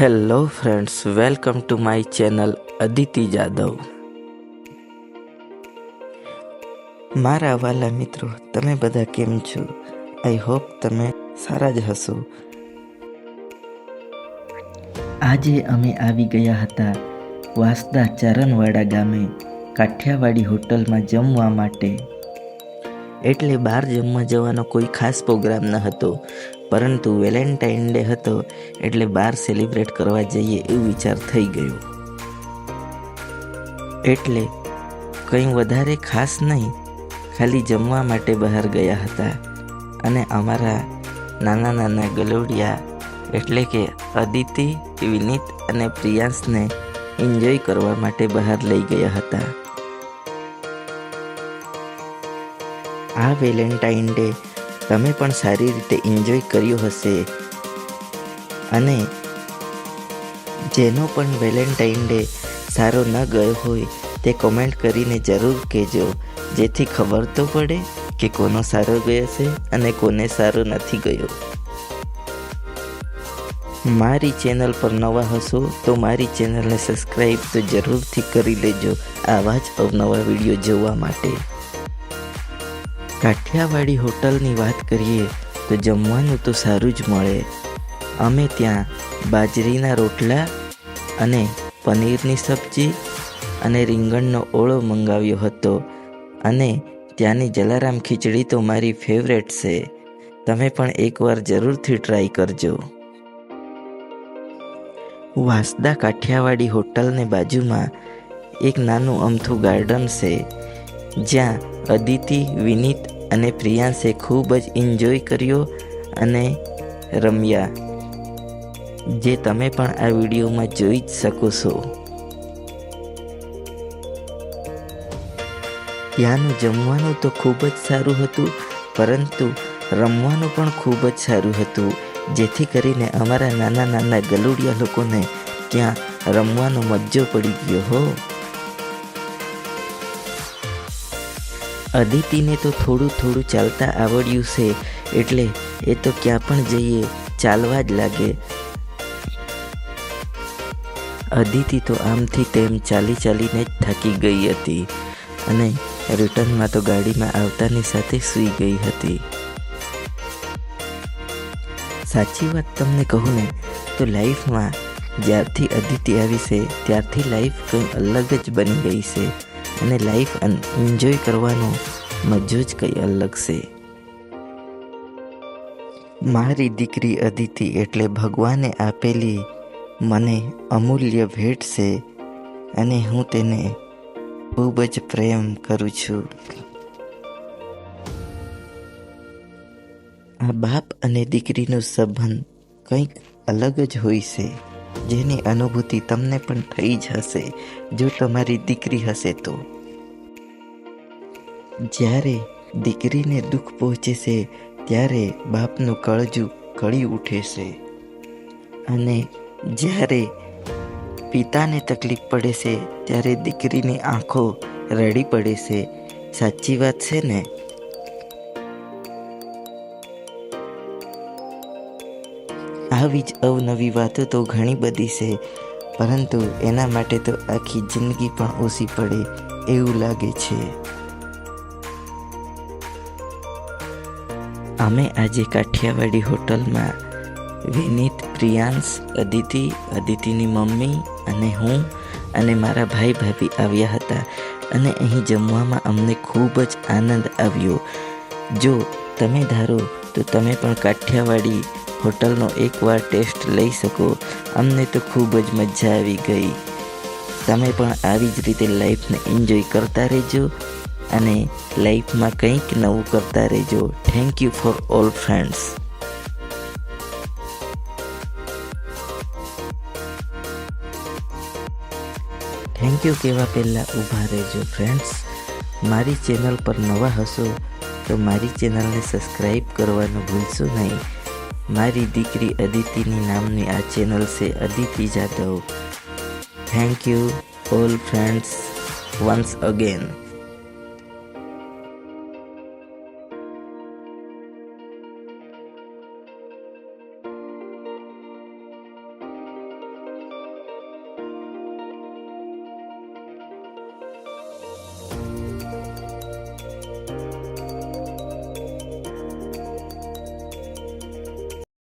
Hello friends, welcome to my channel Aditi Jadav. મારા વાલા મિત્રો, તમે બધા કેમ છો? આઈ હોપ તમે સારા જ હશો. આજે અમે આવી ગયા હતા વાંસદા ચારણવાડા ગામે કાઠિયાવાડી હોટલમાં જમવા માટે. એટલે બહાર જમવા જવાનો કોઈ ખાસ પ્રોગ્રામ ન હતો, પરંતુ વેલેન્ટાઇન ડે હતો એટલે બહાર સેલિબ્રેટ કરવા જઈએ એવું વિચાર થઈ ગયો. એટલે કંઈ વધારે ખાસ નહીં, ખાલી જમવા માટે બહાર ગયા હતા અને અમારા નાના નાના ગલોડિયા એટલે કે અદિતિ, વિનીત અને પ્રિયાંશને એન્જોય કરવા માટે બહાર લઈ ગયા હતા. આ વેલેન્ટાઇન ડે તમે પણ સારી રીતે એન્જોય કર્યો હશે અને જેનો પણ વેલેન્ટાઇન ડે સારો ન ગયો હોય તે કોમેન્ટ કરીને જરૂર કહેજો, જેથી ખબર તો પડે કે કોનો સારો ગયો છે અને કોને સારો નથી ગયો. મારી ચેનલ પર નવા હશો તો મારી ચેનલને સબસ્ક્રાઈબ તો જરૂરથી કરી લેજો આવા જ અવનવા વિડીયો જોવા માટે. કાઠિયાવાડી હોટલની વાત કરીએ તો જમવાનું તો સારું જ મળે. અમે ત્યાં બાજરીના રોટલા અને પનીરની સબ્જી અને રીંગણનો ઓળો મંગાવ્યો હતો અને ત્યાંની જલારામ ખીચડી તો મારી ફેવરેટ છે. તમે પણ એકવાર જરૂરથી ટ્રાય કરજો. વાંસદા કાઠિયાવાડી હોટલની બાજુમાં એક નાનું અમથું ગાર્ડન છે, જ્યાં અદિતિ, વિનીત અને પ્રિયાંશે ખૂબ જ એન્જોય કર્યો અને રમ્યા, જે તમે પણ આ વિડીયોમાં જોઈ જ શકો છો. ત્યાંનું જમવાનું તો ખૂબ જ સારું હતું, પરંતુ રમવાનું પણ ખૂબ જ સારું હતું, જેથી કરીને અમારા નાના નાના ગલુડિયા લોકોને ત્યાં રમવાનો મજો પડી ગયો હો. અદિતિને તો થોડું થોડું ચાલતા આવડ્યું છે, એટલે એ તો ક્યાં પણ જઈએ ચાલવા જ લાગે. અદિતિ તો આમથી તેમ ચાલી ચાલીને જ થાકી ગઈ હતી અને રિટર્નમાં તો ગાડીમાં આવતાની સાથે સૂઈ ગઈ હતી. સાચી વાત તમને કહું ને તો લાઈફમાં જ્યારથી અદિતિ આવી છે ત્યારથી લાઈફ કંઈ અલગ જ બની ગઈ છે અને લાઈફ એન્જોય કરવાનો મજો જ કંઈ અલગ છે. મારી દીકરી અદિતિ એટલે ભગવાને આપેલી મને અમૂલ્ય ભેટ છે અને હું તેને ખૂબ જ પ્રેમ કરું છું. આ બાપ અને દીકરીનો સંબંધ કંઈક અલગ જ હોય છે, જેની અનુભૂતિ તમને પણ થઈ જ હશે જો તમારી દીકરી હશે તો. જ્યારે દીકરીને દુઃખ પહોંચે છે ત્યારે બાપનું કળજું કળી ઉઠે છે અને જ્યારે પિતાને તકલીફ પડે છે ત્યારે દીકરીની આંખો રડી પડે છે. સાચી વાત છે ને? આવી જ અવનવી વાતો તો ઘણી બધી છે, પરંતુ એના માટે તો આખી જિંદગી પણ ઓછી પડે એવું લાગે છે. અમે આજે કાઠિયાવાડી હોટલમાં વિનીત, પ્રિયાંશ, અદિતિ, અદિતિની મમ્મી અને હું અને મારા ભાઈ ભાભી આવ્યા હતા અને અહીં જમવામાં અમને ખૂબ જ આનંદ આવ્યો. જો તમે ધારો તો તમે પણ કાઠિયાવાડી હોટલનો એકવાર ટેસ્ટ લઈ શકો. અમને તો ખૂબ જ મજા આવી ગઈ. તમે પણ આવી જ રીતે લાઈફને એન્જોય કરતા રહેજો અને લાઈફમાં કંઈક નવું કરતા રહેજો. Thank you for all friends. Thank you કહેવા પહેલાં ઊભા રહેજો ફ્રેન્ડ્સ. મારી ચેનલ પર નવા હશો તો મારી ચેનલને સબસ્ક્રાઈબ કરવાનું ભૂલશો નહીં. મારી દીકરી અદિતિની નામની આ ચેનલ છે Aditi Jadav. Thank you all friends once again.